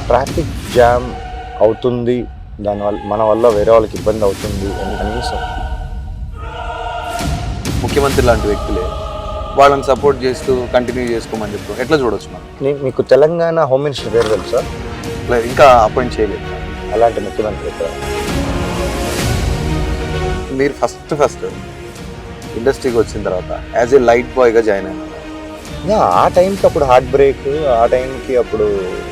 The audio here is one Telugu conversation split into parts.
ట్రాఫిక్ జామ్ అవుతుంది, దానివల్ల మన వల్ల వేరే వాళ్ళకి ఇబ్బంది అవుతుంది అని కనీసం ముఖ్యమంత్రి లాంటి వ్యక్తులే వాళ్ళని సపోర్ట్ చేస్తూ కంటిన్యూ చేసుకోమని చెప్తాం. ఎట్లా చూడొచ్చు మనం? మీకు తెలంగాణ హోమ్ మినిస్టర్ పేరు తెలుసా? ఇంకా అపాయింట్ చేయలేదు అలాంటి ముఖ్యమంత్రి ఇక్కడ. మీరు ఫస్ట్ ఇండస్ట్రీకి వచ్చిన తర్వాత యాజ్ ఏ లైట్ బాయ్గా జాయిన్ అయినారు. ఆ టైంకి అప్పుడు హార్ట్ బ్రేక్, ఆ టైంకి అప్పుడు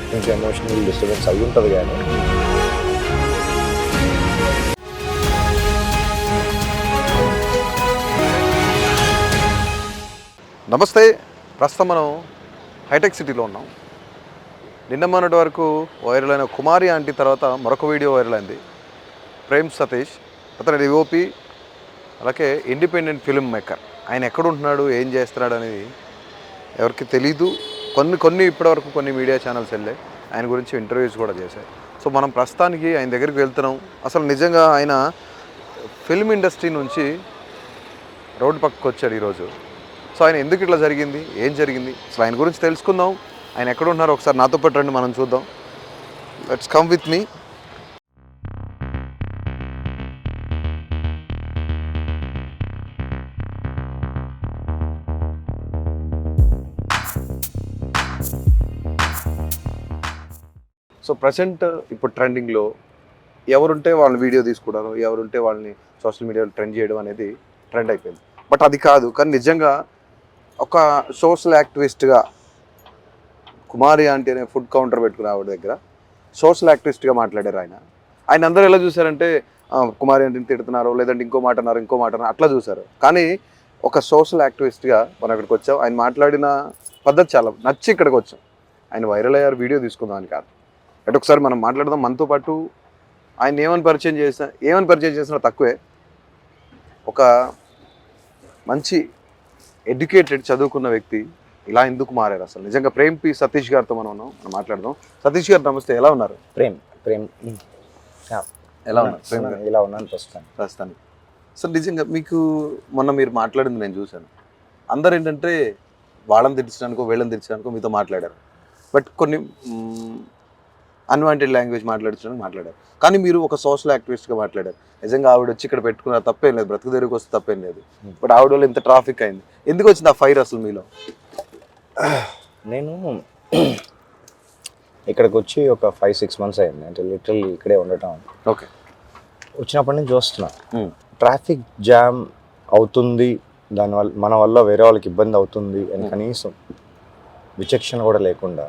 కొంచెం ఎమోషనల్ డిస్టర్బెన్స్ అయి ఉంటుంది. కానీ నమస్తే, ప్రస్తుతం మనం హైటెక్ సిటీలో ఉన్నాం. నిన్న మొన్నటి వరకు వైరల్ అయిన కుమారి ఆంటీ తర్వాత మరొక వీడియో వైరల్ అయింది. ప్రేమ్ సతీష్ అతను డిఓపి, అలాగే ఇండిపెండెంట్ ఫిల్మ్ మేకర్. ఆయన ఎక్కడుంటున్నాడు, ఏం చేస్తున్నాడు అనేది ఎవరికి తెలీదు. కొన్ని ఇప్పటివరకు కొన్ని మీడియా ఛానల్స్ వెళ్ళాయి, ఆయన గురించి ఇంటర్వ్యూస్ కూడా చేశాయి. సో మనం ప్రస్తుతానికి ఆయన దగ్గరికి వెళ్తున్నాం. అసలు నిజంగా ఆయన ఫిల్మ్ ఇండస్ట్రీ నుంచి రోడ్డు పక్కకు వచ్చాడు ఈరోజు. సో ఆయన ఎందుకు ఇట్లా జరిగింది, ఏం జరిగింది, అసలు ఆయన గురించి తెలుసుకుందాం. ఆయన ఎక్కడ ఉన్నారో ఒకసారి నాతో పాటు రండి, మనం చూద్దాం. Let's come with me. So present ఇప్పుడు ట్రెండింగ్లో ఎవరుంటే వాళ్ళని వీడియో తీసుకోవడం, ఎవరుంటే వాళ్ళని సోషల్ మీడియాలో ట్రెండ్ చేయడం అనేది ట్రెండ్ అయిపోయింది. బట్ అది కాదు, కానీ నిజంగా ఒక సోషల్ యాక్టివిస్ట్గా కుమారి ఆంటీ అనే ఫుడ్ కౌంటర్ పెట్టుకుని ఆవిడ దగ్గర సోషల్ యాక్టివిస్ట్గా మాట్లాడారు. ఆయన అందరూ ఎలా చూసారంటే కుమారి ఆంటీని తిడుతున్నారు, లేదంటే ఇంకో మాట అన్నారు అట్లా చూసారు. కానీ ఒక సోషల్ యాక్టివిస్ట్గా మనం ఇక్కడికి వచ్చాం. ఆయన మాట్లాడిన పద్ధతి చాలా నచ్చి ఇక్కడికి వచ్చాం. ఆయన వైరల్ అయ్యారు, వీడియో తీసుకుందాం అని కాదు. అంటే ఒకసారి మనం మాట్లాడదాం. మనతో పాటు ఆయన ఏమని పరిచయం చేసినా తక్కువే. ఒక మంచి ఎడ్యుకేటెడ్ చదువుకున్న వ్యక్తి ఇలా ఎందుకు మారారు అసలు? నిజంగా ప్రేమ్ పి సతీష్ గారితో మనం మాట్లాడదాం. సతీష్ గారు నమస్తే, ఎలా ఉన్నారు? ప్రేమ్ ఎలా ఉన్నారు? ప్రేమ్ ఇలా ఉన్నాను ప్రస్తుతానికి. అసలు నిజంగా మీకు మొన్న మీరు మాట్లాడింది నేను చూశాను. అందరు ఏంటంటే వాళ్ళని తెచ్చడానికో వీళ్ళని తెచ్చడానికో మీతో మాట్లాడారు. బట్ కొన్ని అన్వాంటెడ్ లాంగ్వేజ్ మాట్లాడారు. కానీ మీరు ఒక సోషల్ యాక్టివిస్ట్గా మాట్లాడారు. నిజంగా ఆవిడ వచ్చి ఇక్కడ పెట్టుకున్న తప్పేం లేదు, బ్రతుకు తెరుగు వస్తే తప్పేం లేదు. బట్ ఆవిడ వల్ల ఇంత ట్రాఫిక్ అయింది, ఎందుకు వచ్చింది ఆ ఫైర్ అసలు మీలో? నేను ఇక్కడికి వచ్చి ఒక 5-6 months అయింది. అంటే లిటరల్లీ ఇక్కడే ఉండటం. ఓకే. వచ్చినప్పటి నుంచి చూస్తున్నా ట్రాఫిక్ జామ్ అవుతుంది, దానివల్ల మన వల్ల వేరే వాళ్ళకి ఇబ్బంది అవుతుంది అని కనీసం విచక్షణ కూడా లేకుండా,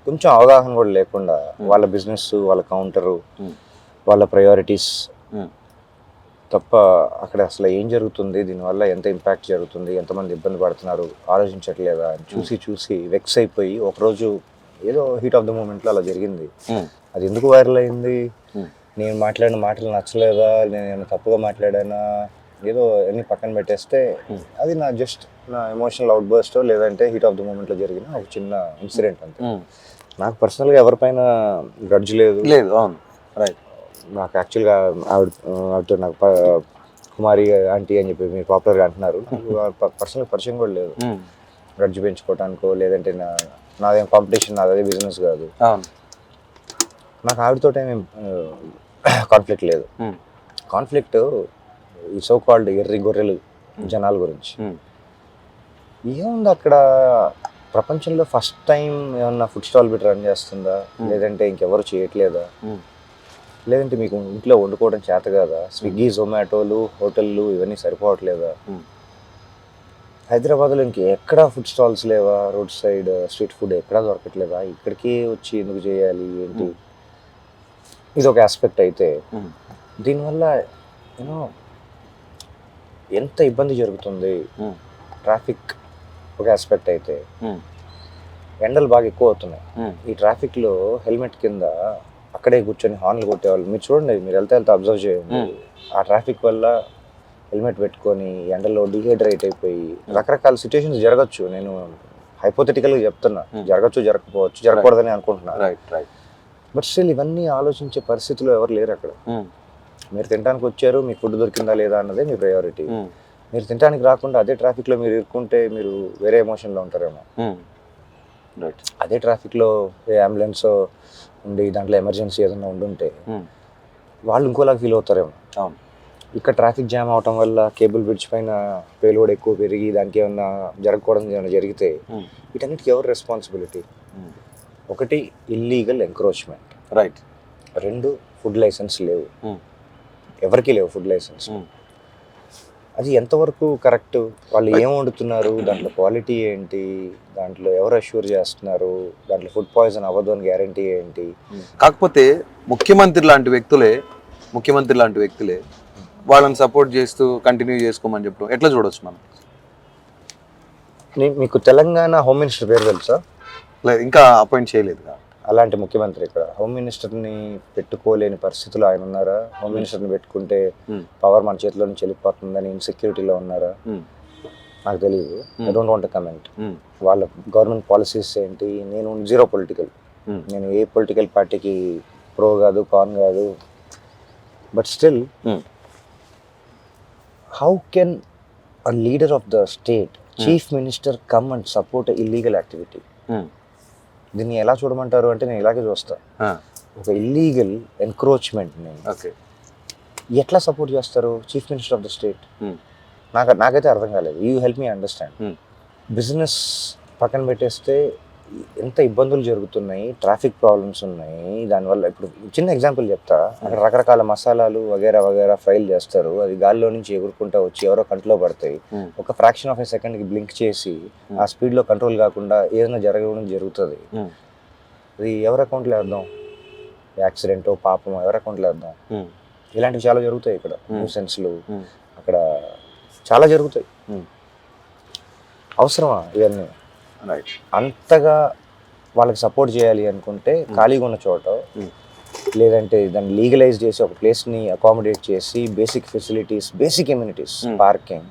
కొంచెం అవగాహన కూడా లేకుండా వాళ్ళ బిజినెస్, వాళ్ళ కౌంటరు, వాళ్ళ ప్రయారిటీస్ తప్ప అక్కడ అసలు ఏం జరుగుతుంది, దీనివల్ల ఎంత ఇంపాక్ట్ జరుగుతుంది, ఎంతమంది ఇబ్బంది పడుతున్నారు ఆలోచించట్లేదా అని చూసి వెక్స్ అయిపోయి ఒకరోజు ఏదో హీట్ ఆఫ్ ద మూమెంట్లో అలా జరిగింది. అది ఎందుకు వైరల్ అయింది, నేను మాట్లాడిన మాటలు నచ్చలేదా, నేను తప్పుగా మాట్లాడానా, ఏదో అన్ని పక్కన పెట్టేస్తే అది నా ఎమోషనల్ అవుట్ బర్స్ట్ లేదంటే హీట్ ఆఫ్ ద మూమెంట్లో జరిగిన ఒక చిన్న ఇన్సిడెంట్ అంతే. నాకు పర్సనల్గా ఎవరిపైన గ్రడ్జ్ లేదు. అవును, రైట్. నాకు యాక్చువల్గా ఆవిడతో నాకు కుమారి ఆంటీ అని చెప్పి మీరు పాపులర్గా అంటున్నారు, పర్సనల్ పరిచయం కూడా లేదు. గ్రడ్జ్ పెంచుకోవటానికో లేదంటే నాదేం కాంపిటీషన్, నాదే బిజినెస్ కాదు. నాకు ఆవిడతో ఏం కాన్ఫ్లిక్ట్ లేదు. కాన్ఫ్లిక్ట్ ఈ సో కాల్డ్ ఎర్రి గొర్రెలు జనాల గురించి. ఏముంది అక్కడ, ప్రపంచంలో ఫస్ట్ టైం ఏమన్నా ఫుడ్ స్టాల్ పెట్టి రన్ చేస్తుందా, లేదంటే ఇంకెవరు చేయట్లేదా, లేదంటే మీకు ఇంట్లో వండుకోవడం చేత కదా, స్విగ్గీ జొమాటోలు హోటళ్ళు ఇవన్నీ సరిపోవట్లేదా, హైదరాబాద్లో ఎక్కడా ఫుడ్ స్టాల్స్ లేవా, రోడ్ సైడ్ స్ట్రీట్ ఫుడ్ ఎక్కడా దొరకట్లేదా, ఇక్కడికి వచ్చి ఎందుకు చేయాలి ఏంటి, ఇది ఒక ఆస్పెక్ట్ అయితే, దీనివల్ల యూనో ఎంత ఇబ్బంది జరుగుతుంది, ట్రాఫిక్ ఒక ఆస్పెక్ట్ అయితే, ఎండలు బాగా ఎక్కువ అవుతున్నాయి. ఈ ట్రాఫిక్లో హెల్మెట్ కింద అక్కడే కూర్చొని హార్న్లు కొట్టేవాళ్ళు మీరు చూడండి, మీరు వెళ్తే అబ్జర్వ్ చేయండి. ఆ ట్రాఫిక్ వల్ల హెల్మెట్ పెట్టుకొని ఎండలో డిహైడ్రేట్ అయిపోయి రకరకాల సిచ్యువేషన్స్ జరగచ్చు. నేను హైపోథెటికల్గా చెప్తున్నా, జరగచ్చు, జరగకపోవచ్చు, జరగకూడదని అనుకుంటున్నా. బట్ స్టిల్ ఇవన్నీ ఆలోచించే పరిస్థితిలో ఎవరు లేరు అక్కడ. మీరు తినడానికి వచ్చారు, మీకు ఫుడ్ దొరికిందా లేదా అన్నదే మీ ప్రయారిటీ. మీరు తినడానికి రాకుండా అదే ట్రాఫిక్లో మీరు ఇరుక్కుంటే మీరు వేరే ఎమోషన్లో ఉంటారేమో. రైట్. అదే ట్రాఫిక్లో అంబులెన్స్ ఉండి దాంట్లో ఎమర్జెన్సీ ఏదైనా ఉండుంటే వాళ్ళు ఇంకోలాగా ఫీల్ అవుతారేమో. అవును. ఇక్కడ ట్రాఫిక్ జామ్ అవటం వల్ల కేబుల్ బ్రిడ్జ్ పైన పేలోడ్ ఎక్కువ పెరిగి దానికి ఏమన్నా జరగకూడదు ఏమైనా జరిగితే వీటన్నిటికి ఎవరు రెస్పాన్సిబిలిటీ? ఒకటి illegal encroachment, right. 2 food license లేవు, ఎవరికి లేవు ఫుడ్ లైసెన్స్. అది ఎంతవరకు కరెక్ట్? వాళ్ళు ఏం వండుతున్నారు, దాంట్లో క్వాలిటీ ఏంటి, దాంట్లో ఎవరు అష్యూర్ చేస్తున్నారు, దాంట్లో ఫుడ్ పాయిజన్ అవ్వదు అని గ్యారంటీ ఏంటి? కాకపోతే ముఖ్యమంత్రి లాంటి వ్యక్తులే వాళ్ళని సపోర్ట్ చేస్తూ కంటిన్యూ చేసుకోమని చెప్పడం ఎట్లా చూడొచ్చు మనం? మీకు తెలంగాణ హోమ్ మినిస్టర్ పేరు తెలుసా? లేదు, ఇంకా అపాయింట్ చేయలేదు. అలాంటి ముఖ్యమంత్రి ఇక్కడ హోమ్ మినిస్టర్ని పెట్టుకోలేని పరిస్థితులు ఆయన ఉన్నారా? హోమ్ మినిస్టర్ని పెట్టుకుంటే పవర్ మన చేతిలో నుంచి వెళ్ళిపోతుందని ఇన్సెక్యూరిటీలో ఉన్నారా? నాకు తెలియదు. I don't want comment. వాళ్ళ గవర్నమెంట్ పాలసీస్ ఏంటి? నేను జీరో పొలిటికల్, నేను ఏ పొలిటికల్ పార్టీకి ప్రో కాదు, కాన్ కాదు. But still how can a leader of the state, chief minister come and support illegal activity? దీన్ని ఎలా చూడమంటారు అంటే నేను ఇలాగే చూస్తా. ఒక ఇల్లీగల్ ఎన్క్రోచ్మెంట్ని ఎట్లా సపోర్ట్ చేస్తారు chief minister of the state? నాకైతే అర్థం కాలేదు. You help me understand. Business పక్కన పెట్టేస్తే ఎంత ఇబ్బందులు జరుగుతున్నాయి, ట్రాఫిక్ ప్రాబ్లమ్స్ ఉన్నాయి. దానివల్ల ఇప్పుడు చిన్న ఎగ్జాంపుల్ చెప్తా. అక్కడ రకరకాల మసాలాలు వగేరా వగేరా ఫ్రైలు చేస్తారు, అది గాల్లో నుంచి ఎగురుకుంటా వచ్చి ఎవరో కంట్లో పడతాయి. ఒక ఫ్రాక్షన్ ఆఫ్ ఏ సెకండ్కి బ్లింక్ చేసి ఆ స్పీడ్లో కంట్రోల్ కాకుండా ఏదైనా జరగడం జరుగుతుంది. అది ఎవరి అకౌంట్లో వేద్దాం? యాక్సిడెంటో పాపమో ఎవరి అకౌంట్లో వేద్దాం? ఇలాంటివి చాలా జరుగుతాయి ఇక్కడ. న్యూసెన్స్లు అక్కడ చాలా జరుగుతాయి. అవసరమా ఇవన్నీ? అంతగా వాళ్ళకి సపోర్ట్ చేయాలి అనుకుంటే ఖాళీగా ఉన్న చోట, లేదంటే దాన్ని లీగలైజ్ చేసి ఒక ప్లేస్ని అకామిడేట్ చేసి basic facilities, basic amenities, parking,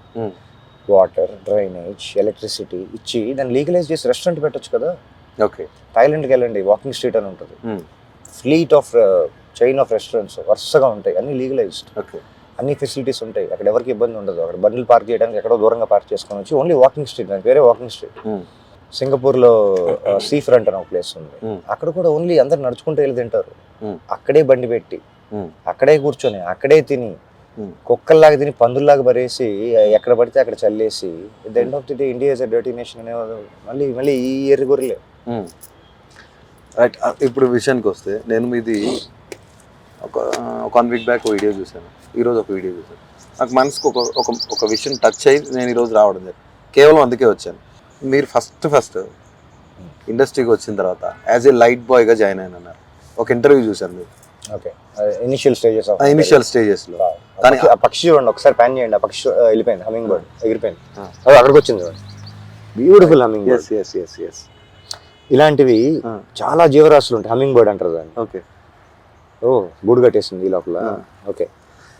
water, drainage, electricity ఇచ్చి దాన్ని లీగలైజ్ చేసి రెస్టారెంట్ పెట్టచ్చు కదా. ఓకే, థాయిలాండ్కి వెళ్ళండి, వాకింగ్ స్ట్రీట్ అని ఉంటుంది. Fleet of chain of restaurants వరుసగా ఉంటాయి, అన్ని లీగలైజ్డ్. ఓకే, అన్ని ఫెసిలిటీస్ ఉంటాయి, అక్కడ ఎవరికి ఇబ్బంది ఉండదు. అక్కడ బండ్లు పార్క్ చేయడానికి ఎక్కడో దూరంగా పార్క్ చేసుకొని వచ్చి ఓన్లీ వాకింగ్ స్ట్రీట్, దానికి వేరే వాకింగ్ స్ట్రీట్. సింగపూర్లో సీ ఫ్రంట్ అని ఒక ప్లేస్ ఉంది, అక్కడ కూడా ఓన్లీ అందరు నడుచుకుంటూ వెళ్ళి తింటారు. అక్కడే బండి పెట్టి, అక్కడే కూర్చొని, అక్కడే తిని, కుక్కల్లాగా తిని పందుల్లాగా పరేసి ఎక్కడ పడితే అక్కడ చల్లేసి, at the end of the day India is a dirty nation అనేవారు. మళ్ళీ ఈ ఎర్రి గొర్రెలే. రైట్. ఇప్పుడు విషయానికి వస్తే, నేను మీది ఒక 1 వీక్ బ్యాక్ వీడియో చూశాను, ఈరోజు ఒక వీడియో చూశాను. నాకు మనసుకు ఒక విషయం టచ్ అయ్యి నేను ఈరోజు రావడం జరిగింది. కేవలం అందుకే వచ్చాను. మీరు ఫస్ట్ ఇండస్ట్రీకి వచ్చిన తర్వాత యాజ్ ఏ లైట్ బాయ్గా జాయిన్ అయినారు. ఒక ఇంటర్వ్యూ చూశాను మీరు. ఓకే, ఇనిషియల్ స్టేజెస్లో. కానీ ఆ పక్షి చూడండి, ఒకసారి ప్యాన్ చేయండి. ఆ పక్షి వెళ్ళిపోయింది, హమ్మింగ్ బర్డ్ ఎగిరిపోయింది, అక్కడికి వచ్చింది చూడండి. Beautiful humming bird. ఎస్. ఇలాంటివి చాలా జీవరాశులు ఉంటాయి. హమ్మింగ్ బర్డ్ అంటారు దాన్ని. ఓకే, గూడు కట్టేసింది ఈ లోపల. Okay,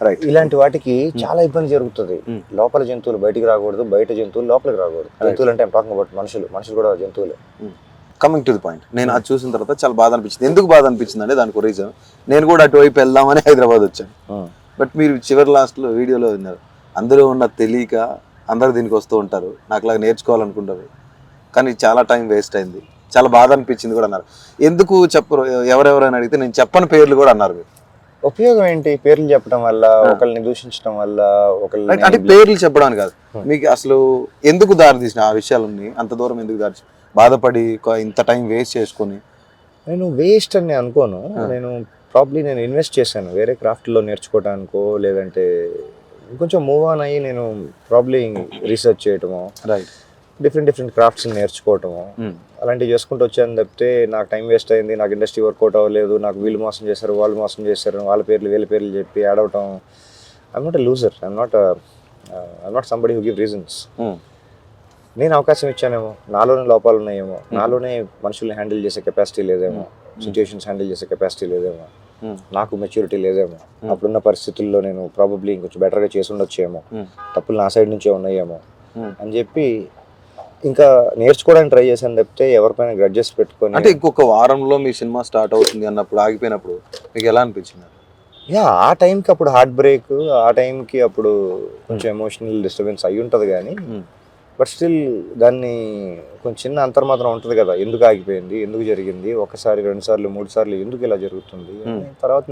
right. ఇలాంటి వాటికి చాలా ఇబ్బంది జరుగుతుంది. లోపల జంతువులు బయటికి రాకూడదు, బయట జంతువులు లోపలికి రాకూడదు. జంతువులు అంటే టాకింగ్ అబౌట్ మనుషులు కూడా జంతువులే. కమింగ్ టు ది పాయింట్, నేను అది చూసిన తర్వాత చాలా బాధ అనిపించింది. ఎందుకు బాధ అనిపించింది అంటే దానికి రీజన్, నేను కూడా అటువైపు వెళ్దామని హైదరాబాద్ వచ్చాను. బట్ మీరు చివరి లాస్ట్లో వీడియోలో విన్నారు, అందరూ ఉన్న తెలియక అందరూ దీనికి వస్తూ ఉంటారు, నాకులాగా నేర్చుకోవాలనుకుంటారు, కానీ చాలా టైం వేస్ట్ అయింది, చాలా బాధ అనిపించింది కూడా అన్నారు. ఎందుకు చెప్పరు? ఎవరెవరైనా అడిగితే నేను చెప్పని పేర్లు కూడా అన్నారు. మీరు ఉపయోగం ఏంటి పేర్లు చెప్పడం వల్ల? ఒకళ్ళని దూషించడం వల్ల, ఒకళ్ళని అంటే పేర్లు చెప్పడానికి కాదు, మీకు అసలు ఎందుకు దారి తీసిన ఆ విషయాలన్నీ అంత దూరం ఎందుకు దారి, బాధపడి ఇంత టైం వేస్ట్ చేసుకొని? నేను వేస్ట్ అని అనుకోను. నేను ఇన్వెస్ట్ చేశాను వేరే క్రాఫ్ట్లో నేర్చుకోవడానికో, లేదంటే ఇంకొంచెం మూవ్ ఆన్ అయ్యి నేను ప్రాబ్లీ రీసెర్చ్ చేయటమో, రైట్, డిఫరెంట్ క్రాఫ్ట్స్ నేర్చుకోవటము, అలాంటివి చేసుకుంటూ వచ్చాను తప్పితే నాకు టైం వేస్ట్ అయింది, నాకు ఇండస్ట్రీ వర్కౌట్ అవ్వలేదు, నాకు వీళ్ళు మోసం చేశారు, వాళ్ళు మోసం చేశారు, వాళ్ళ పేర్లు వీళ్ళ పేర్లు చెప్పి ఆడవటం. I'm not a loser, I'm not somebody who give reasons. నేను అవకాశం ఇచ్చానేమో, నాలోనే లోపాలు ఉన్నాయేమో, నాలోనే మనుషుల్ని హ్యాండిల్ చేసే కెపాసిటీ లేదేమో, సిచ్యుయేషన్స్ హ్యాండిల్ చేసే కెపాసిటీ లేదేమో, నాకు మెచ్యూరిటీ లేదేమో, అప్పుడున్న పరిస్థితుల్లో నేను ప్రాబబ్లీ ఇంకొంచెం బెటర్గా చేసి ఉండొచ్చేమో, తప్పులు నా సైడ్ నుంచే ఉన్నాయేమో అని చెప్పి ఇంకా నేర్చుకోవడానికి ట్రై చేశాను తప్పితే ఎవరిపైన గ్రడ్జెస్ పెట్టుకొని. అంటే ఇంకొక వారంలో మీ సినిమా స్టార్ట్ అవుతుంది అన్నప్పుడు ఆగిపోయినప్పుడు మీకు ఎలా అనిపించింది? ఆ టైంకి అప్పుడు హార్ట్ బ్రేక్, ఆ టైంకి అప్పుడు కొంచెం ఎమోషనల్ డిస్టర్బెన్స్ అయ్యి ఉంటుంది. కానీ బట్ స్టిల్ దాన్ని కొంచెం చిన్న అంతర్మాత్రం ఉంటుంది కదా, ఎందుకు ఆగిపోయింది, ఎందుకు జరిగింది, ఒకసారి 2 సార్లు 3 సార్లు ఎందుకు ఇలా జరుగుతుంది తర్వాత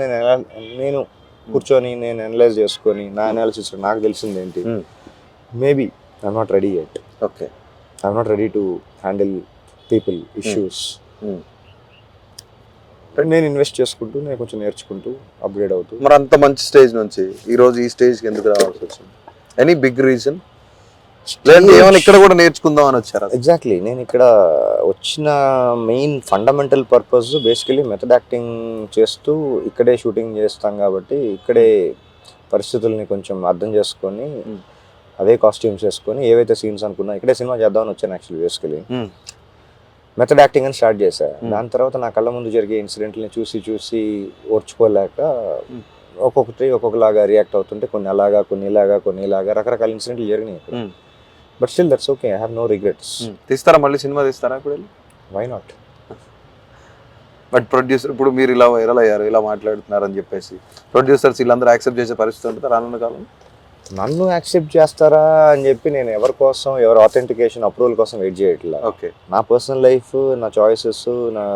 నేను కూర్చొని నేను అనలైజ్ చేసుకొని నా అనాలిసిస్ నాకు తెలిసింది ఏంటి, maybe I'm not ready at. Okay, I'm not ready to handle people issues. నేను ఇన్వెస్ట్ చేసుకుంటూ నేను కొంచెం నేర్చుకుంటూ అప్గ్రేడ్ అవుతూ. మరి అంత మంచి స్టేజ్ నుంచి ఈ రోజు ఈ స్టేజ్కి ఎందుకు రావాల్సి వచ్చింది? Any big reason? ఏమైనా ఇక్కడ కూడా నేర్చుకుందాం అని వచ్చారా? ఎగ్జాక్ట్లీ, నేను ఇక్కడ వచ్చిన main fundamental purpose basically method acting చేస్తూ ఇక్కడే షూటింగ్ చేస్తాం కాబట్టి ఇక్కడే పరిస్థితుల్ని కొంచెం అర్థం చేసుకొని అవే కాస్ట్యూమ్స్ వేసుకొని ఏవైతే సీన్స్ అనుకున్నా ఇక్కడే సినిమా చేద్దామని వచ్చాను యాక్చువల్లీ. బేసికలీ మెథడ్ యాక్టింగ్ అని స్టార్ట్ చేశా. దాని తర్వాత నా కళ్ళ ముందు జరిగే ఇన్సిడెంట్ని చూసి చూసి ఓర్చుకోలేక ఒక్కొక్కటి ఒక్కొక్కలాగా రియాక్ట్ అవుతుంటే కొన్ని అలాగా కొన్ని ఇలాగా కొన్ని ఇలాగా రకరకాల ఇన్సిడెంట్లు జరిగినాయి. But still that's okay, I have no regrets. తీస్తారా మళ్ళీ సినిమా తీస్తారా ఇప్పుడు? Why not? బట్ ప్రొడ్యూసర్ ఇప్పుడు మీరు ఇలా వైరల్ అయ్యారు, ఇలా మాట్లాడుతున్నారు అని చెప్పేసి ప్రొడ్యూసర్స్ వీళ్ళందరూ యాక్సెప్ట్ చేసే పరిస్థితి ఉంటుంది రానున్న కాలం? నన్ను యాక్సెప్ట్ చేస్తారా అని చెప్పి నేను ఎవరి కోసం ఎవరి ఆథెంటికేషన్ అప్రూవల్ కోసం వెయిట్ చేయట్లా. ఓకే, నా పర్సనల్ లైఫ్, నా చాయిసెస్, నా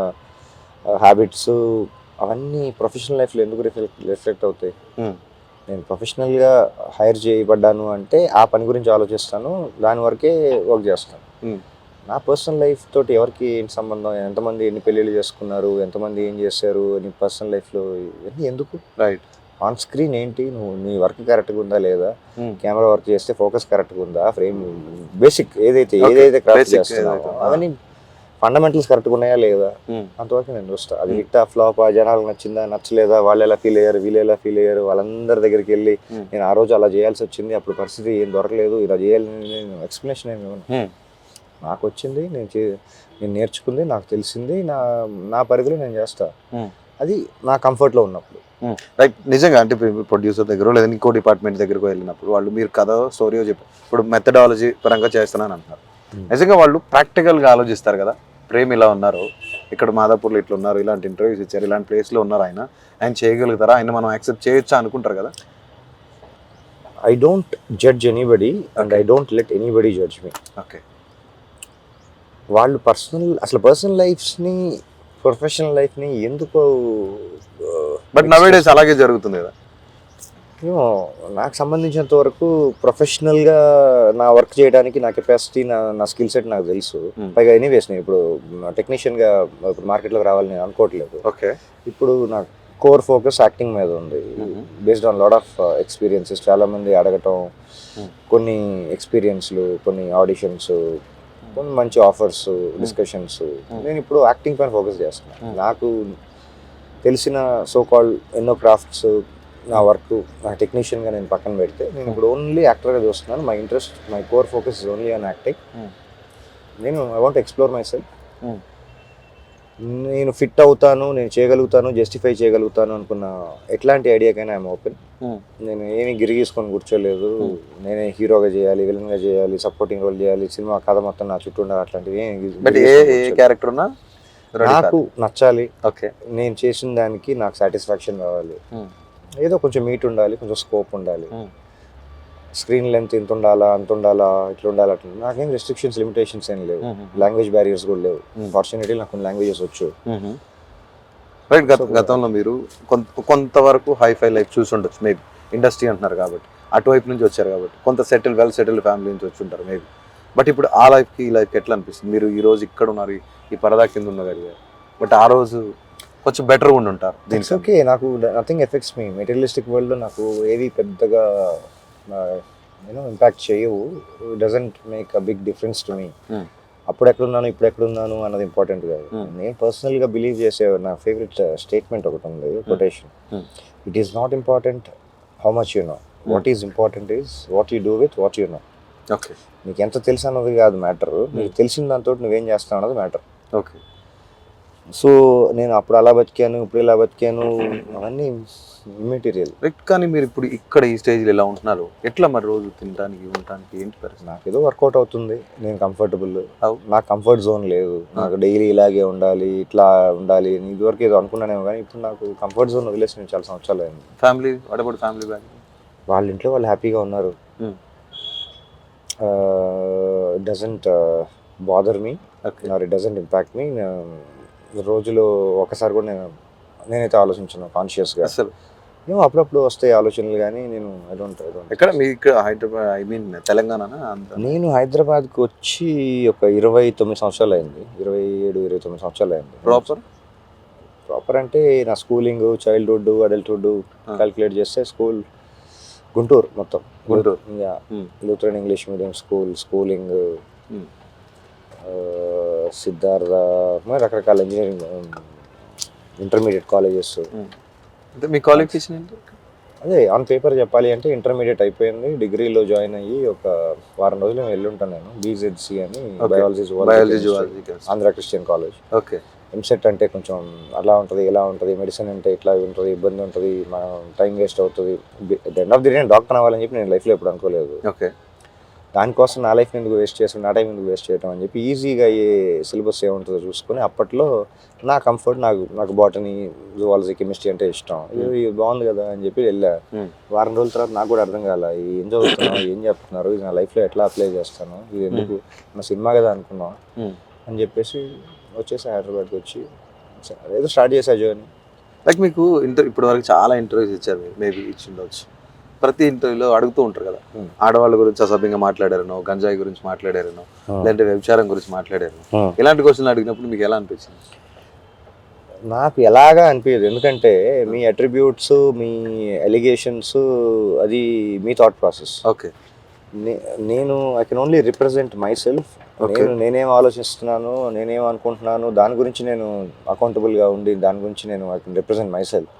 హ్యాబిట్స్ అవన్నీ ప్రొఫెషనల్ లైఫ్లో ఎందుకు రిఫ్లెక్ట్ అవుతాయి? నేను ప్రొఫెషనల్గా హైర్ చేయబడ్డాను అంటే ఆ పని గురించి ఆలోచిస్తాను, దాని వరకే వర్క్ చేస్తాను. నా పర్సనల్ లైఫ్ తోటి ఎవరికి ఏంటి సంబంధం, ఎంతమంది ఎన్ని పెళ్ళిళ్ళు చేసుకున్నారు, ఎంతమంది ఏం చేశారు, నీ పర్సనల్ లైఫ్లో ఇవన్నీ ఎందుకు? రైట్, ఆన్ స్క్రీన్ ఏంటి, నువ్వు నీ వర్క్ కరెక్ట్గా ఉందా లేదా, కెమెరా వర్క్ చేస్తే ఫోకస్ కరెక్ట్గా ఉందా, ఫ్రేమ్ బేసిక్ ఏదైతే క్రాఫ్ట్ చేస్తున్నావు అవన్నీ ఫండమెంటల్స్ కరెక్ట్గా ఉన్నాయా లేదా అంతవరకు నేను చూస్తా. అది హిట్ ఫ్లాప్, జనాలకు నచ్చిందా నచ్చలేదా, వాళ్ళు ఎలా ఫీల్ అయ్యారు వీళ్ళు ఎలా ఫీల్ అయ్యారు, వాళ్ళందరి దగ్గరికి వెళ్ళి నేను ఆ రోజు అలా చేయాల్సి వచ్చింది, అప్పుడు పరిస్థితి ఏం దొరకలేదు, ఇలా చేయాలి నేను ఎక్స్ప్లెనేషన్ ఏమి ఇవ్వను. నాకు వచ్చింది, నేను నేర్చుకుంది, నాకు తెలిసింది, నా పరిధిలో నేను చేస్తా, అది నా కంఫర్ట్లో ఉన్నప్పుడు. రైట్, నిజంగా అంటే ప్రొడ్యూసర్ దగ్గర లేదా ఇంకో డిపార్ట్మెంట్ దగ్గరకు వెళ్ళినప్పుడు వాళ్ళు మీరు కథ స్టోరీయో చెప్పారు, ఇప్పుడు మెథడాలజీ పరంగా చేస్తున్నాను అంటున్నారు, నిజంగా వాళ్ళు ప్రాక్టికల్గా ఆలోచిస్తారు కదా, ప్రేమ్ ఇలా ఉన్నారు, ఇక్కడ మాదాపూర్లో ఇట్లా ఉన్నారు, ఇలాంటి ఇంటర్వ్యూస్ ఇచ్చారు, ఇలాంటి ప్లేస్లో ఉన్నారు, ఆయన చేయగలుగుతారా, ఆయన మనం యాక్సెప్ట్ చేయొచ్చా అనుకుంటారు కదా. I don't judge anybody and I don't let anybody judge me. Okay, వాళ్ళు పర్సనల్ లైఫ్స్ని ప్రొఫెషనల్ లైఫ్ని ఎందుకు, బట్ నవేడేస్ అలాగే జరుగుతుంది కదా. నాకు సంబంధించినంత వరకు ప్రొఫెషనల్గా నా వర్క్ చేయడానికి నా కెపాసిటీ, నా స్కిల్ సెట్ నాకు తెలుసు. పైగా ఎనీవేస్ నేను ఇప్పుడు టెక్నీషియన్గా ఇప్పుడు మార్కెట్లోకి రావాలని నేను అనుకోవట్లేదు. ఓకే, ఇప్పుడు నా కోర్ ఫోకస్ యాక్టింగ్ మీద ఉంది, based on lot of experiences. చాలామంది అడగటం, కొన్ని ఎక్స్పీరియన్స్లు, కొన్ని ఆడిషన్స్, కొన్ని మంచి ఆఫర్స్, డిస్కషన్స్. నేను ఇప్పుడు యాక్టింగ్ పైన ఫోకస్ చేస్తున్నాను. నాకు తెలిసిన సో కాల్డ్ ఎన్నో క్రాఫ్ట్స్, నా వర్క్, నా టెక్నీషియన్గా నేను పక్కన పెడితే నేను ఇప్పుడు ఓన్లీ యాక్టర్గా చూస్తున్నాను. My interest, my core focus is only on acting. నేను I want explore myself. నేను ఫిట్ అవుతాను, నేను చేయగలుగుతాను, జస్టిఫై చేయగలుగుతాను అనుకున్న ఎట్లాంటి ఐడియాకైనా ఐఎమ్ ఓపెన్. నేను ఏమి గిరిగీసుకొని కూర్చోలేదు, నేనే హీరోగా చేయాలి, విలన్గా చేయాలి, సపోర్టింగ్ రోల్ చేయాలి, సినిమా కథ మొత్తం నా చుట్టూ ఉండాలి, అట్లాంటివి నాకు నచ్చాలి. ఓకే, నేను చేసిన దానికి నాకు సాటిస్ఫాక్షన్ కావాలి, ఏదో కొంచెం మీట్ ఉండాలి, కొంచెం స్కోప్ ఉండాలి, స్క్రీన్ లెంత్ ఇంత ఉండాలా, అంత ఉండాలా, ఇట్లా ఉండాలి, అట్లా. నాకేం రెస్ట్రిక్షన్స్, లిమిటేషన్స్ ఏం లేవు, లాంగ్వేజ్ బ్యారియర్స్ కూడా లేవు. ఫార్చునేట్లీ నాకు కొన్ని లాంగ్వేజెస్ వచ్చు. రైట్, గతంలో మీరు కొంతవరకు హైఫై లైఫ్ చూసి ఉండొచ్చు, మేబీ ఇండస్ట్రీ అంటున్నారు కాబట్టి, అటువైపు నుంచి వచ్చారు కాబట్టి, కొంత వెల్ సెటిల్డ్ ఫ్యామిలీ నుంచి వచ్చి ఉంటారు మేబీ. బట్ ఇప్పుడు ఆ లైఫ్కి ఈ లైఫ్కి ఎట్లా అనిపిస్తుంది? మీరు ఈ రోజు ఇక్కడ ఉన్నారు, ఈ పరదా కింద ఉండగలిగారు, బట్ ఆ రోజు కొంచెం బెటర్ ఉండి ఉంటారు. దీనికి ఓకే, నాకు నథింగ్ ఎఫెక్ట్స్ మీ. మెటీరియలిస్టిక్ వరల్డ్లో నాకు ఏది పెద్దగా ఇంపాక్ట్ చేయవు. Doesn't make a big difference to me. అప్పుడు ఎక్కడున్నాను, ఇప్పుడు ఎక్కడున్నాను అన్నది ఇంపార్టెంట్ కాదు. నేను పర్సనల్గా బిలీవ్ చేసే నా ఫేవరెట్ స్టేట్మెంట్ ఒకటి ఉంది, quotation. It is not important how much you know, what is important is what you do with what you know. Okay, నీకు ఎంత తెలుసు అన్నది కాదు మ్యాటర్, నీకు తెలిసిన దాంతో నువ్వేం చేస్తావు అన్నది మ్యాటర్. ఓకే, సో నేను అప్పుడు అలా బతికాను, ఇప్పుడు ఇలా బతికాను, అవన్నీ ఇమ్మెటీరియల్. కానీ మీరు ఇప్పుడు ఇక్కడ ఈ స్టేజ్లో ఎలా ఉంటున్నారు, ఎట్లా మరి రోజు తినడానికి ఉండటానికి ఏంటి పరిస్థితి? నాకు ఏదో వర్కౌట్ అవుతుంది, నేను కంఫర్టబుల్. నాకు కంఫర్ట్ జోన్ లేదు, నాకు డైలీ ఇలాగే ఉండాలి, ఇట్లా ఉండాలి. ఇదివరకు ఏదో అనుకున్నానేమో, కానీ ఇప్పుడు నాకు కంఫర్ట్ జోన్ వదిలేసి నేను చాలా సంవత్సరాలు అయింది. Family, what about family back? వాళ్ళ ఇంట్లో వాళ్ళు హ్యాపీగా ఉన్నారు. Doesn't bother me okay or it doesn't impact me. రోజులో ఒకసారి కూడా నేనైతే ఆలోచించాను కాన్షియస్గా. అసలు ఏమో అప్పుడప్పుడు వస్తాయి ఆలోచనలు, కానీ నేను ఐ డోంట్ ఎక్కడ మీ ఇక్కడ హైదరాబాద్, ఐ మీన్ తెలంగాణనా అంత? నేను హైదరాబాద్కి వచ్చి ఒక 29 సంవత్సరాలు అయింది, 27-29 సంవత్సరాలు అయింది. ప్రాపర్ అంటే నా స్కూలింగ్, చైల్డ్హుడ్, అడల్ట్హుడ్ క్యాలిక్యులేట్ చేస్తే స్కూల్ గుంటూరు మొత్తం. Guntur. Lutheran English medium schooling, Siddhartha, రకరకాల ఇంజనీరింగ్, ఇంటర్మీడియట్ కాలేజెస్. అంటే మీ క్వాలిఫికేషన్ ఏంటి? అదే ఆన్ పేపర్ చెప్పాలి అంటే ఇంటర్మీడియట్ అయిపోయింది, డిగ్రీలో జాయిన్ అయ్యి ఒక వారం రోజులు వెళ్ళి ఉంటాను నేను. BZC అని biology Andhra Christian college. Okay. EAMCET అంటే కొంచెం అలా ఉంటుంది, ఇలా ఉంటుంది, మెడిసిన్ అంటే ఇట్లా ఉంటుంది, ఇబ్బంది ఉంటుంది, మనం టైం వేస్ట్ అవుతుంది. End of the day doctor అవ్వాలని చెప్పి నేను లైఫ్లో ఎప్పుడు అనుకోలేదు. ఓకే. దానికోసం నా లైఫ్ ఎందుకు వేస్ట్ చేస్తాను, నా టైం ఎందుకు వేస్ట్ చేయడం అని చెప్పి ఈజీగా అయ్యే సిలబస్ ఏముంటుందో చూసుకొని అప్పట్లో నా కంఫర్ట్, నాకు బాటనీ, జువాలజీ, కెమిస్ట్రీ అంటే ఇష్టం. ఇది బాగుంది కదా అని చెప్పి వెళ్ళా. వారం రోజుల తర్వాత నాకు కూడా అర్థం కాల, ఏం చదువుతున్నాను, ఏం చెప్తున్నారు, ఇది నా లైఫ్లో ఎట్లా అప్లై చేస్తాను, ఇది ఎందుకు, నా సినిమా కదా అనుకున్నాం అని చెప్పేసి వచ్చేసి హైదరాబాద్కి వచ్చి ఏదో స్టార్ట్ చేసా జర్నీ. లైక్ మీకు ఇప్పటి వరకు చాలా ఇంటర్వ్యూస్ ఇచ్చారు, మేబీ ఇచ్చి ఉండవచ్చు. ప్రతి ఇంటర్వ్యూలో అడుగుతూ ఉంటారు కదా, ఆడవాళ్ళ గురించి అసభ్యంగా మాట్లాడారనో, గంజాయి గురించి మాట్లాడారనో, లేదంటే వ్యభిచారం గురించి మాట్లాడారనో, ఇలాంటి క్వశ్చన్లు అడిగినప్పుడు మీకు ఎలా అనిపించింది? నాకు ఎలాగా అనిపించదు, ఎందుకంటే మీ అట్రిబ్యూట్స్, మీ ఎలిగేషన్స్, అది మీ థాట్ ప్రాసెస్. ఓకే. నేను I can only represent my self. నేనేం ఆలోచిస్తున్నాను, నేనేం అనుకుంటున్నాను, దాని గురించి నేను అకౌంటబుల్గా ఉండి దాని గురించి నేను I can represent my self.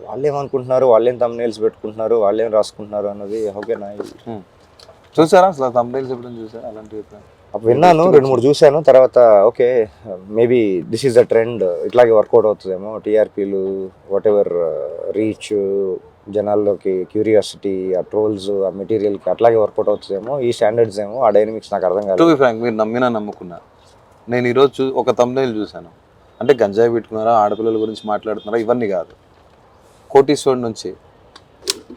వాళ్ళు ఏమనుకుంటున్నారు, వాళ్ళేం thumbnails పెట్టుకుంటున్నారు, వాళ్ళేం రాసుకుంటున్నారు అన్నది ఓకే నా. చూసారా అసలు thumbnails ఎప్పుడైనా చూసారా అలాంటివి? విన్నాను, 2-3 చూశాను. తర్వాత okay maybe this is the trend, ఇట్లాగే వర్కౌట్ అవుతుందేమో, టీఆర్పీలు, వాట్ ఎవర్ రీచ్, జనాల్లోకి క్యూరియాసిటీ, ఆ ట్రోల్స్, ఆ మెటీరియల్కి అట్లాగే వర్కౌట్ అవుతుందేమో, ఈ స్టాండర్డ్స్ ఏమో, ఆ డైనమిక్స్ నాకు అర్థం కాదు. టు బి ఫ్రాంక్, మీరు నమ్మినా నమ్ముకున్నా, నేను ఈరోజు ఒక thumbnail చూశాను. అంటే గంజాయి పెట్టుకున్నారా, ఆడపిల్లల గురించి మాట్లాడుతున్నారా, ఇవన్నీ కాదు. కోటీశ్వరుడు నుంచి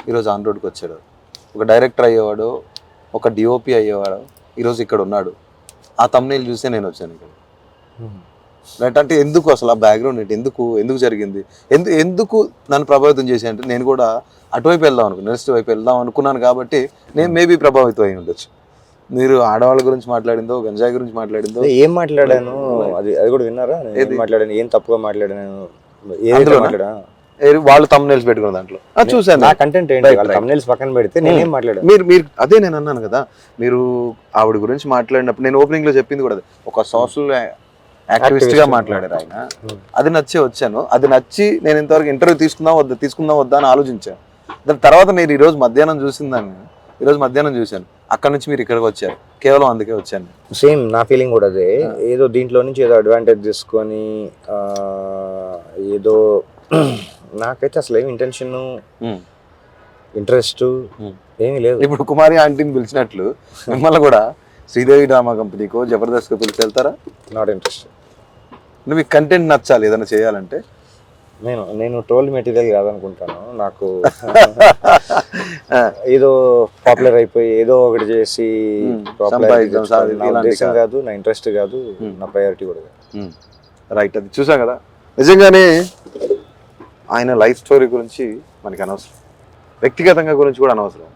ఈరోజు ఆన్ రోడ్కి వచ్చాడు, ఒక డైరెక్టర్ అయ్యేవాడు, ఒక DOP అయ్యేవాడు, ఈరోజు ఇక్కడ ఉన్నాడు. ఆ thumbnail చూసే నేను వచ్చాను ఇక్కడ. రైట్. అంటే ఎందుకు అసలు ఆ బ్యాక్గ్రౌండ్ ఏంటి, ఎందుకు జరిగింది, ఎందుకు నన్ను ప్రభావితం చేసి అంటే నేను కూడా అటువైపు వెళ్దాం అనుకున్నాను, నెక్స్ట్ వైపు వెళ్దాం అనుకున్నాను కాబట్టి నేను మేబీ ప్రభావితం అయి ఉండొచ్చు. మీరు ఆడవాళ్ళ గురించి మాట్లాడిందో, గంజాయి గురించి మాట్లాడిందో, ఏం మాట్లాడాను అది కూడా విన్నారా? ఏం మాట్లాడాను, ఏం తప్పుగా మాట్లాడాను, వాళ్ళు thumbnails పెట్టుకున్న దాంట్లో చూసాను. నా కంటెంట్ ఏంటి, thumbnails పక్కన పెడితే నేనేం మాట్లాడాను? మీరు అదే నేను అన్నాను కదా, మీరు ఆవిడ గురించి మాట్లాడినప్పుడు నేను ఓపెనింగ్ లో చెప్పింది కూడా అదే, ఒక సోషల్ యాక్టివిస్ట్ గా మాట్లాడారు ఆయన. అది నచ్చి వచ్చాను, అది నచ్చి నేను ఇంతవరకు ఇంటర్వ్యూ తీసుకుందాం వద్దా అని ఆలోచించాను. దాని తర్వాత నేను ఈరోజు మధ్యాహ్నం చూశాను, అక్కడ నుంచి మీరు ఇక్కడికి వచ్చారు, కేవలం అందుకే వచ్చాను. సేమ్ నా ఫీలింగ్ కూడా అదే, ఏదో దీంట్లో నుంచి ఏదో అడ్వాంటేజ్ తీసుకొని ఏదో నాకైతే అసలు ఏమి ఇంటెన్షన్, ఇంట్రెస్ట్ ఏమీ లేదు. ఇప్పుడు కుమారి ఆంటీని పిలిచినట్లు మిమ్మల్ని కూడా శ్రీదేవి డ్రామా కంపెనీకో, జబర్దస్త్కో పిలిచి వెళ్తారా? Not interest. మీకు కంటెంట్ నచ్చాలి ఏదైనా చేయాలంటే. నేను ట్రోల్ మెటీరియల్ కాదనుకుంటాను, నాకు ఏదో పాపులర్ అయిపోయి ఏదో ఒకటి చేసి నా ఉద్దేశం కాదు, నా ఇంట్రెస్ట్ కాదు, నా ప్రయారిటీ కూడా కాదు. రైట్. అది చూసాం కదా, నిజంగానే ఆయన లైఫ్ స్టోరీ గురించి మనకి అనవసరం, వ్యక్తిగతంగా గురించి కూడా అనవసరం.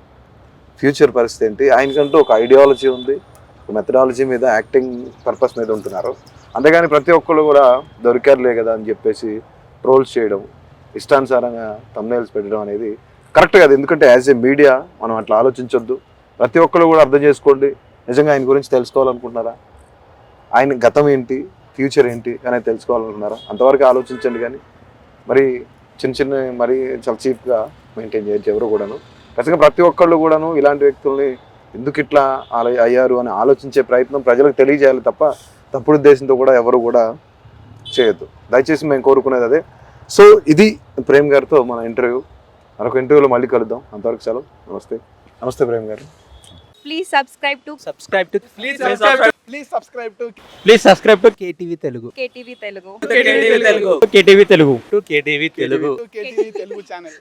ఫ్యూచర్ పరిస్థితి ఏంటి, ఆయనకంటూ ఒక ఐడియాలజీ ఉంది, ఒక మెథడాలజీ మీద, యాక్టింగ్ పర్పస్ మీద ఉంటున్నారు. అంతేగాని ప్రతి ఒక్కళ్ళు కూడా దొరికారులే కదా అని చెప్పేసి ట్రోల్స్ చేయడం, ఇష్టానుసారంగా thumbnails పెట్టడం అనేది కరెక్ట్ కాదు. ఎందుకంటే యాజ్ ఏ మీడియా మనం అట్లా ఆలోచించొద్దు. ప్రతి ఒక్కళ్ళు కూడా అర్థం చేసుకోండి. నిజంగా ఆయన గురించి తెలుసుకోవాలనుకుంటున్నారా, ఆయన గతం ఏంటి, ఫ్యూచర్ ఏంటి అనేది తెలుసుకోవాలనుకుంటున్నారా, అంతవరకు ఆలోచించండి. కానీ మరి చిన్న మరి చాలా చీప్గా మెయింటైన్ చేయొచ్చు ఎవరు కూడాను. ఖచ్చితంగా ప్రతి ఒక్కళ్ళు కూడాను ఇలాంటి వ్యక్తుల్ని ఎందుకు ఇట్లా అయ్యారు అని ఆలోచించే ప్రయత్నం ప్రజలకు తెలియజేయాలి తప్ప తప్పుడు ఉద్దేశంతో కూడా ఎవరు కూడా చేయొద్దు. దయచేసి మేము కోరుకునేది అదే. సో ఇది ప్రేమ్ గారితో మన ఇంటర్వ్యూ. మరొక ఇంటర్వ్యూలో మళ్ళీ కలుద్దాం. అంతవరకు సెలవు. నమస్తే ప్రేమ్ గారు. Please subscribe to KTV Telugu. KTV Telugu KTV Telugu channel.